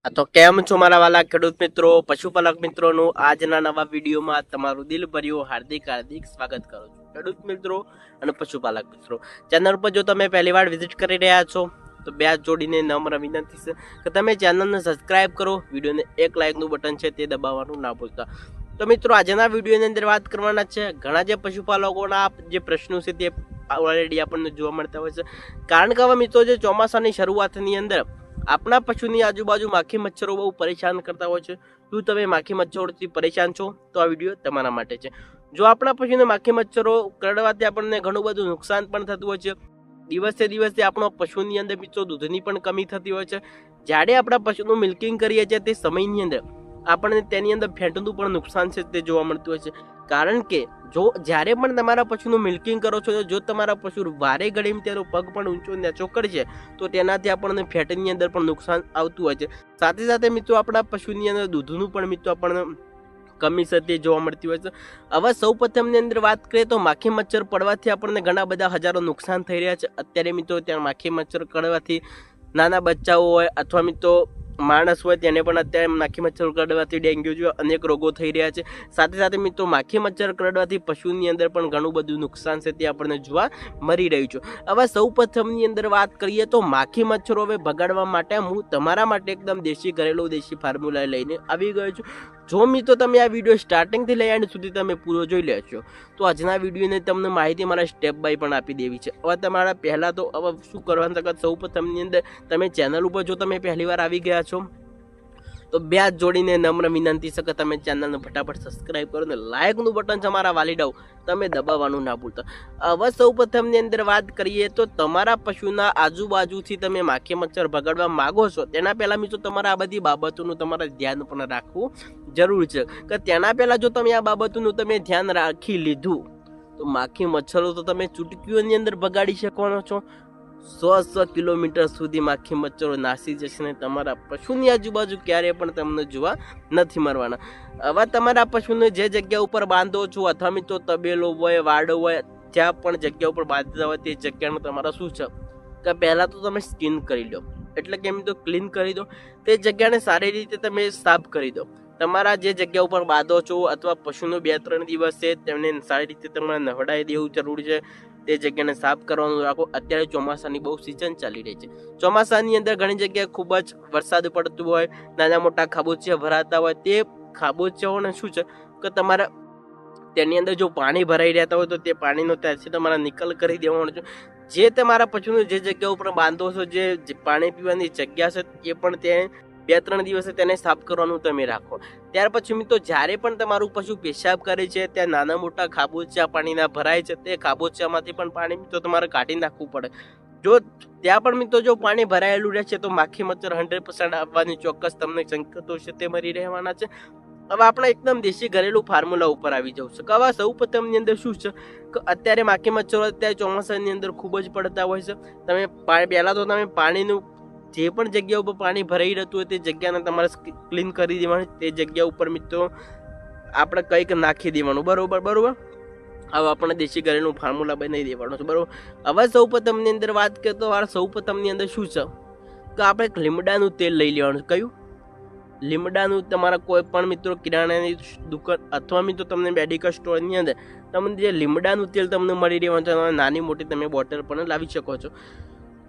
તો કેમ છો મારા વાલા ખેડૂત મિત્રો, પશુપાલક મિત્રોનું આજના નવા વિડીયોમાં તમારું દિલભર્યું હાર્દિક સ્વાગત કરું છું. ખેડૂત મિત્રો અને પશુપાલક મિત્રો, ચેનલ પર જો તમે પહેલીવાર વિઝિટ કરી રહ્યા છો તો બે હાથ જોડીને નમ્ર વિનંતી છે કે તમે ચેનલને સબસ્ક્રાઇબ કરો, વિડીયોને એક લાઇકનું બટન છે તે દબાવવાનું ના ભૂલતા. તો મિત્રો આજના વિડીયોની અંદર વાત કરવાના છે ઘણા જે પશુપાલકોના જે પ્રશ્નો છે તે ઓલરેડી આપણને જોવા મળતા હોય છે. કારણ કે હવે મિત્રો જે ચોમાસાની શરૂઆતની અંદર આપણા પશુની આજુબાજુ માખી મચ્છરો બહુ પરેશાન કરતા હોય છે. શું તમે માખી મચ્છરોથી પરેશાન છો તો આ વિડીયો તમારા માટે છે. જો આપણા પશુને માખી મચ્છરો કરડવાથી આપણને ઘણું બધું નુકસાન પણ થતું હોય છે. દિવસે દિવસે આપણો પશુની અંદર મિત્રો દૂધની પણ કમી થતી હોય છે. જ્યારે આપણા પશુનું મિલ્કિંગ કરીએ છીએ તે સમયની અંદર આપણને તેની અંદર ફેટનું પણ નુકસાન છે તે જોવા મળતું હોય છે. કારણ કે જો જ્યારે પણ તમારા પશુનું મિલ્કિંગ કરો છો, જો તમારા પશુ વારે ઘડીમાં તેનો પગ પણ ઊંચો નીચો કરશે તો તેનાથી આપણને ફેટની અંદર પણ નુકસાન આવતું હોય છે. સાથે સાથે મિત્રો આપણા પશુની અંદર દૂધનું પણ મિત્રો આપણને કમી છે તે જોવા મળતી હોય છે. હવે સૌ પ્રથમની અંદર વાત કરીએ તો માખી મચ્છર પડવાથી આપણને ઘણા બધા હજારો નુકસાન થઈ રહ્યા છે. અત્યારે મિત્રો ત્યાં માખી મચ્છર કરડવાથી નાના બચ્ચાઓ હોય અથવા મિત્રો માણસ હોય તેને પણ અત્યારે માખી મચ્છર કરડવાથી ડેન્ગ્યુ જેવા અનેક રોગો થઈ રહ્યા છે. સાથે સાથે મિત્રો માખી મચ્છર કરડવાથી પશુની અંદર પણ ઘણું બધું નુકસાન છે તે આપણને જોવા મળી રહ્યું છે. હવે સૌ પ્રથમની અંદર વાત કરીએ તો માખી મચ્છરો હવે ભગાડવા માટે હું તમારા માટે એકદમ દેશી ઘરેલું દેશી ફોર્મ્યુલા લઈને આવી ગયો છું. જો મિત્રો તમે આ વિડીયો સ્ટાર્ટિંગથી લઈ એન્ડ સુધી તમે પૂરો જોઈ લેશો તો આજના વિડીયોને તમને માહિતી મારા સ્ટેપ બાય પણ આપી દેવી છે. હવે તમારા પહેલાં તો હવે શું કરવાનું સૌ પ્રથમની અંદર તમે ચેનલ ઉપર જો તમે પહેલીવાર આવી ગયા છો તો બે હાથ જોડીને નમ્ર વિનંતી છે કે તમે ચેનલને ફટાફટ સબસ્ક્રાઇબ કરો ને લાઇકનું બટન છે મારા વાલીડાઓ તમે દબાવવાનું ના ભૂલતા. હવે સૌ પ્રથમની અંદર વાત કરીએ તો તમારા પશુના આજુબાજુથી તમે માખી મચ્છર ભગાડવા માગો છો તેના પહેલાં મિત્રો તમારે આ બધી બાબતોનું તમારે ધ્યાન પણ રાખવું જરૂર છે કે તેના પહેલાં જો તમે આ બાબતોનું તમે ધ્યાન રાખી લીધું તો માખી મચ્છરો તો તમે ચૂટકીઓની અંદર ભગાડી શકવાનો છો. 100 કિલોમીટર સુધી માખી મચ્છરો નાસી જશે ને તમારા પશુની આજુબાજુ ક્યારેય પણ તમને જોવા નથી મળવાના. હવે તમારા પશુને જે જગ્યા ઉપર બાંધો છો અથવા મિત્રો તબેલો હોય વાડો હોય જ્યાં પણ જગ્યા ઉપર બાંધતા હોય તે જગ્યાનું તમારા શું છે કે પહેલાં તો તમે સ્કિન કરી લો, એટલે કે મિત્રો ક્લીન કરી દો. તે જગ્યાને સારી રીતે તમે સાફ કરી દો. તમારા જે જગ્યા ઉપર બાંધો છો અથવા પશુનો 2-3 દિવસ છે તેમને સારી રીતે તમારે નવડાવી દેવું જરૂરી છે. તે જગ્યાને સાફ કરવાનું રાખો. અત્યારે ચોમાસાની બહુ સિઝન ચાલી રહી છે. ચોમાસાની અંદર ઘણી જગ્યાએ ખૂબ જ વરસાદ પડતું હોય, નાના મોટા ખાબોચિયા ભરાતા હોય. તે ખાબોચિયાઓને શું છે કે તમારા તેની અંદર જો પાણી ભરાઈ રહેતા હોય તો તે પાણીનો ત્યાંથી તમારા નિકાલ કરી દેવાનો છે. જે તમારા પશુને જે જગ્યા ઉપર બાંધો છો, જે પાણી પીવાની જગ્યા છે એ પણ તે 2-3 દિવસે તેને સાફ કરવાનું તમે રાખો. ત્યાર પછી મિત્રો જ્યારે પણ તમારું પશુ પેશાબ કરે છે ત્યાં નાના મોટા ખાબોચિયા પાણીના ભરાય છે તે ખાબોચિયામાંથી પણ પાણી મિત્રો તમારે કાઢી નાખવું પડે. જો ત્યાં પણ મિત્રો જો પાણી ભરાયેલું રહેશે તો માખી મચ્છર 100% આવવાની ચોક્કસ તમને સંકેતો છે તે મળી રહેવાના છે. હવે આપણે એકદમ દેશી ઘરેલું ફોર્મ્યુલા ઉપર આવી જવું છે કે હવે સૌ પ્રથમની અંદર શું છે કે અત્યારે માખી મચ્છરો અત્યારે ચોમાસાની અંદર ખૂબ જ પડતા હોય છે. તમે પહેલાં તો તમે પાણીનું જે પણ જગ્યા ઉપર પાણી ભરાઈ રહેતું હોય તે જગ્યાને તમારે ક્લીન કરી દેવાની. તે જગ્યા ઉપર મિત્રો આપણે કંઈક નાખી દેવાનું. બરોબર. હવે આપણે દેશી ઘરેલું ફોર્મ્યુલા બનાવી દેવાનું છે. બરોબર. હવે સૌ પ્રથમની અંદર વાત કરીએ તો સૌ પ્રથમની અંદર શું છે કે આપણે એક લીમડાનું તેલ લઈ લેવાનું છે. કયું? લીમડાનું. તમારા કોઈ પણ મિત્રો કિરાણાની દુકાન અથવા મિત્રો તમને મેડિકલ સ્ટોરની અંદર તમને જે લીમડાનું તેલ તમને મળી રહેવાનું છે, નાની મોટી તમે બોટલ પણ લાવી શકો છો.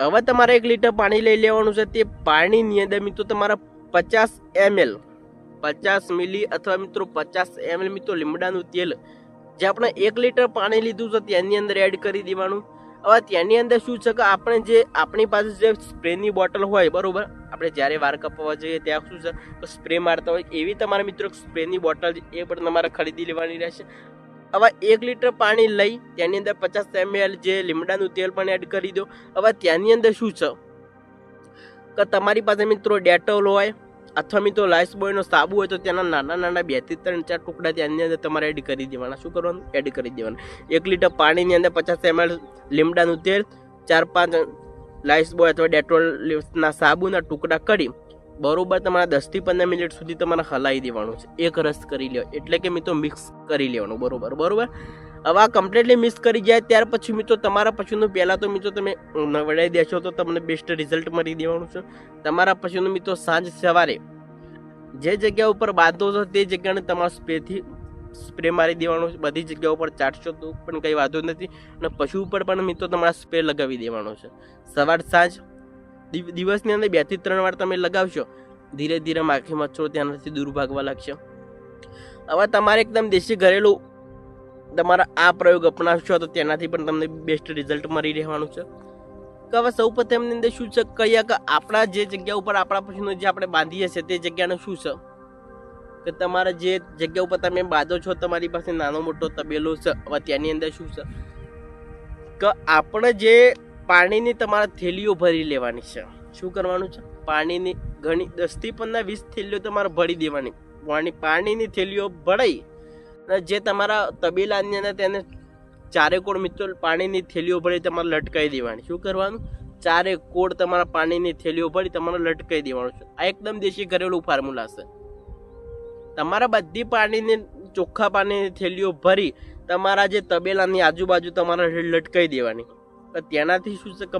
હવે તમારે 1 લીટર પાણી લઈ લેવાનું છે. તે પાણીની અંદર મિત્રો તમારા 50 ml 50 મિલી અથવા મિત્રો 50 ml મિત્રો લીમડાનું તેલ જે આપણે 1 લીટર પાણી લીધું છે તેની અંદર એડ કરી દેવાનું. હવે તેની અંદર શું છે કે આપણે જે આપણી પાસે જે સ્પ્રેની બોટલ હોય, બરોબર, આપણે જ્યારે વાળ કપાવવા જઈએ ત્યાં શું છે તો સ્પ્રે મારતા હોય એવી તમારા મિત્રો સ્પ્રેની બોટલ એ પણ તમારે ખરીદી લેવાની રહેશે. હવે 1 લીટર પાણી લઈ તેની અંદર 50 ml જે લીમડાનું તેલ પણ એડ કરી દો. હવે ત્યાંની અંદર શું છે કે તમારી પાસે મિત્રો ડેટોલ હોય અથવા મિત્રો લાઈફબોયનો સાબુ હોય તો તેના નાના 2 થી 3-4 ટુકડા ત્યાંની અંદર તમારે એડ કરી દેવાના. શું કરવાનું? એડ કરી દેવાના. 1 લીટર પાણીની અંદર 50 ml લીમડાનું તેલ, 4-5 લાઈફબોય અથવા ડેટોલના સાબુના ટુકડા કરી બરોબર તમારે 10 થી 15 મિનિટ સુધી તમારે હલાવી દેવાનું છે. એક રસ કરી લો, એટલે કે મિત્રો મિક્સ કરી લેવાનું. બરોબર. હવે આ કમ્પ્લીટલી મિક્સ કરી જાય ત્યાર પછી મિત્રો તમારા પશુનું પહેલાં તો મિત્રો તમે નવડાવી દેશો તો તમને બેસ્ટ રિઝલ્ટ મળી દેવાનું છે. તમારા પશુનું મિત્રો સાંજ સવારે જે જગ્યા ઉપર બાંધો છો તે જગ્યાને તમારા સ્પ્રે મારી દેવાનો છે. બધી જગ્યા ઉપર ચાટશો તો પણ કંઈ વાંધો નથી. અને પશુ ઉપર પણ મિત્રો તમારા સ્પ્રે લગાવી દેવાનો છે. સવાર સાંજ દિવસની અંદર 2 થી 3 વાર તમે લગાવશો, ધીરે ધીરે માખી મચ્છરો ત્યાંથી દૂર ભાગવા લાગશે. હવે તમારે એકદમ દેશી ઘરેલું તમારા આ પ્રયોગ અપનાવશો તો તેનાથી પણ તમને બેસ્ટ રિઝલ્ટ મળી રહેવાનું છે. કે હવે સૌ પ્રથમની અંદર શું છે કહીએ કે આપણા જે જગ્યા ઉપર આપણા પશુને જે આપણે બાંધીએ છીએ તે જગ્યાનું શું છે કે તમારા જે જગ્યા ઉપર તમે બાંધો છો તમારી પાસે નાનો મોટો તબેલો છે. હવે ત્યાંની અંદર શું છે કે આપણે જે પાણીની તમારા થેલીઓ ભરી લેવાની છે. શું કરવાનું છે? પાણીની ઘણી 10 થી 15 20 થેલીઓ તમારે ભરી દેવાની. પાણીની થેલીઓ ભરાઈ અને જે તમારા તબેલાની અંદર તેને ચારે કોડ મિત્રો પાણીની થેલીઓ ભરી તમારે લટકાવી દેવાની. શું કરવાનું? ચારે કોડ તમારા પાણીની થેલીઓ ભરી તમારે લટકાવી દેવાનું છે. આ એકદમ દેશી ઘરેલું ફોર્મ્યુલા છે. તમારા બધી પાણીની ચોખ્ખા પાણીની થેલીઓ ભરી તમારા જે તબેલાની આજુબાજુ તમારે લટકાવી દેવાની. તો તેનાથી શું છે કે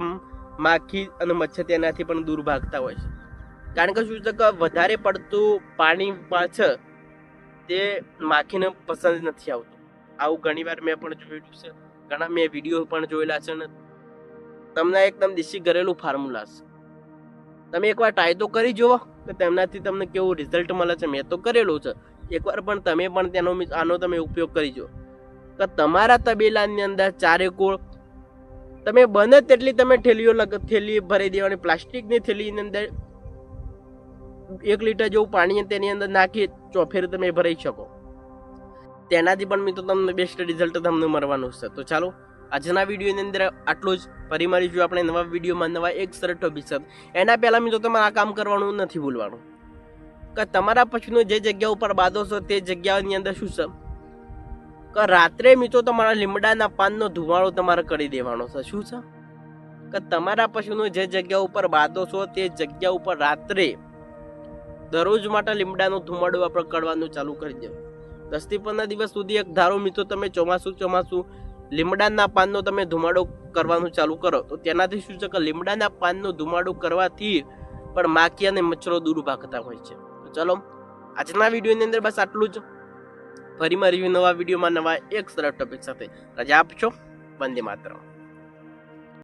માખી અને મચ્છર તેનાથી પણ દૂર ભાગતા હોય છે. કારણ કે શું છે કે વધારે પડતું પાણી પાછળ તે માખીને પસંદ નથી આવતું. આવું ઘણીવાર મેં પણ જોયેલું છે, ઘણા મેં વિડીયો પણ જોયેલા છે. ને તમને એકદમ દેશી ઘરેલું ફોર્મ્યુલા છે. તમે એકવાર ટ્રાય તો કરી જુઓ કે તેમનાથી તમને કેવું રિઝલ્ટ મળે છે. મેં તો કરેલું છે. એકવાર પણ તમે પણ આનો તમે ઉપયોગ કરી જુઓ કે તમારા તબેલાની અંદર ચારે કોળ તમે બને તેટલી તમે થેલી ભરી દેવાની. પ્લાસ્ટિકની થેલીની અંદર 1 લીટર જેવું પાણી તેની અંદર નાખી ચોફેર તમે ભરાઈ શકો. તેનાથી પણ મિત્રો તમને બેસ્ટ રિઝલ્ટ તમને મળવાનું છે. તો ચાલો આજના વિડીયોની અંદર આટલું જ. ફરી મળીશું આપણે નવા વિડીયોમાં નવા એક સરળ ટોપિક સાથે. એના પહેલાં મિત્રો તમારે આ કામ કરવાનું નથી ભૂલવાનું કે તમારા પશુનો જે જગ્યા ઉપર બાંધો છો તે જગ્યાની અંદર શું છે કે રાત્રે મિત્રો તમારા લીમડાના પાનનો ધુમાડો તમારે કરી દેવાનો છે. શું છે કે તમારા પશુનો જે જગ્યા ઉપર બાંધો છો તે જગ્યા ઉપર રાત્રે દરરોજ માટે લીમડાનો ધુમાડો આપણે કરવાનું ચાલુ કરી દો. 10 થી 15 દિવસ સુધી એક ધારો મિત્રો તમે ચોમાસું લીમડાના પાનનો તમે ધુમાડો કરવાનું ચાલુ કરો તો તેનાથી શું છે કે લીમડાના પાનનો ધુમાડો કરવાથી પણ માખી અને મચ્છરો દૂર ભાગતા હોય છે. તો ચલો આજના વિડીયોની અંદર બસ આટલું જ. ફરી મળીશું નવા વિડીયોમાં નવા એક સરળ ટોપિક સાથે. રજા આપશો. વંદે માતરમ.